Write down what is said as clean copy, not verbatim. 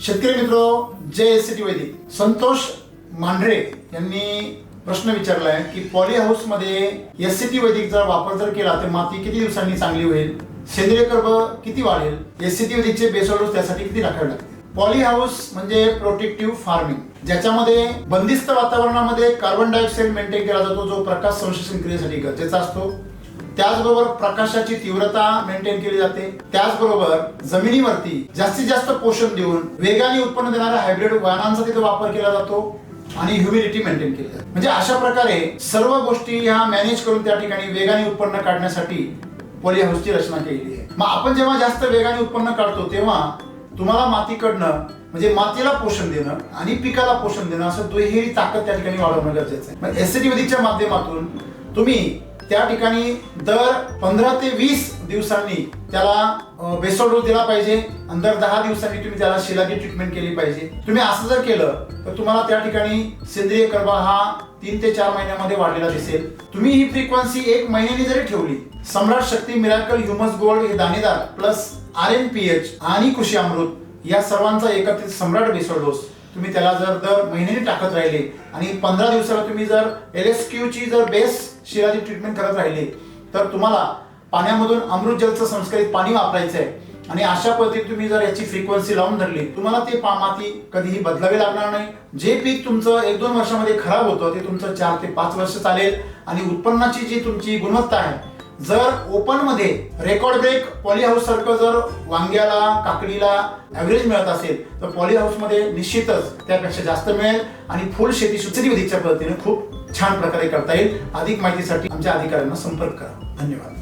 शेतकरी मित्रो, जय एससीटी वैदिक. संतोष मांढरे यांनी प्रश्न विचारलाय की पॉली हाऊस मध्ये एससीटी वैदिक जर वापर जर केला तर माती किती दिवसांनी चांगली होईल, सेंद्रिय कर्ब किती वाढेल, एससीटी वैदिकचे बेसल डोस त्यासाठी किती राखावे लागतील. पॉली हाऊस म्हणजे प्रोटेक्टिव्ह फार्मिंग, ज्याच्यामध्ये बंदिस्त वातावरणामध्ये कार्बन डायऑक्साईड मेंटेन केला जातो, जो प्रकाश संश्लेषण क्रियेसाठी गरजेचा असतो. त्याचबरोबर प्रकाशाची तीव्रता मेंटेन केली जाते. त्याचबरोबर जमिनीवरती जास्तीत जास्त पोषण देऊन वेगाने उत्पन्न देणाऱ्या हायब्रिड वाहनांचा तिथे वापर केला जातो आणि ह्युमिडिटी मेंटेन केली जाते. म्हणजे अशा प्रकारे सर्व गोष्टी ह्या मॅनेज करून त्या ठिकाणी वेगाने उत्पन्न काढण्यासाठी पॉली हाऊसची रचना केलेली आहे. मग आपण जेव्हा जास्त वेगाने उत्पन्न काढतो तेव्हा तुम्हाला मातीकडनं म्हणजे मातीला पोषण देणं आणि पिकाला पोषण देणं असं दुहेरी ताकद त्या ठिकाणी वाढवणं गरजेचं आहे. मग एससीटी वैदिकच्या माध्यमातून तुम्ही त्या ठिकाणी दर 15 ते 20 दिवसांनी त्याला बेसल डोस दिला पाहिजे आणि दर 10 दिवसांनी तुम्ही त्याला शिलागी ट्रीटमेंट केली पाहिजे. तुम्ही असं जर केलं तर तुम्हाला त्या ठिकाणी सेंद्रिय कर्ब हा 3 ते 4 महिन्यामध्ये वाढलेला दिसेल. तुम्ही ही फ्रिक्वेन्सी 1 महिन्यानी जरी ठेवली, सम्राट शक्ती, मिराकल, ह्युमस गोल्ड हे दाणेदार प्लस RNPH आणि कृषी अमृत या सर्वांचा एकत्रित सम्राट बेसल डोस तुम्ही त्याला जर दर महिन्याने टाकत राहिले आणि 15 दिवसाला तुम्ही जर LSQ ची जर बेस शिलाजी ट्रीटमेंट करत राहिले तर तुम्हाला पाण्यामधून अमृत जलचं संस्करित पाणी वापरायचं आहे. आणि अशा पद्धतीने तुम्ही जर याची फ्रिक्वेन्सी लावून धरली, तुम्हाला ते माती कधीही बदलावी लागणार नाही. जे पीक तुमचं 1-2 वर्षामध्ये खराब होतं ते तुमचं 4 ते 5 वर्ष चालेल. आणि उत्पन्नाची जी तुमची गुणवत्ता आहे, जर ओपन मध्ये रेकॉर्ड ब्रेक पॉली हाऊस सारखं जर वांग्याला, काकडीला ऍव्हरेज मिळत असेल तर पॉली हाऊस मध्ये निश्चितच त्यापेक्षा जास्त मिळेल आणि फुल शेती एससीटी वैदिकच्या पद्धतीने खूप छान प्रकारे करता येईल. अधिक माहितीसाठी आमच्या अधिकाऱ्यांना संपर्क करा. धन्यवाद.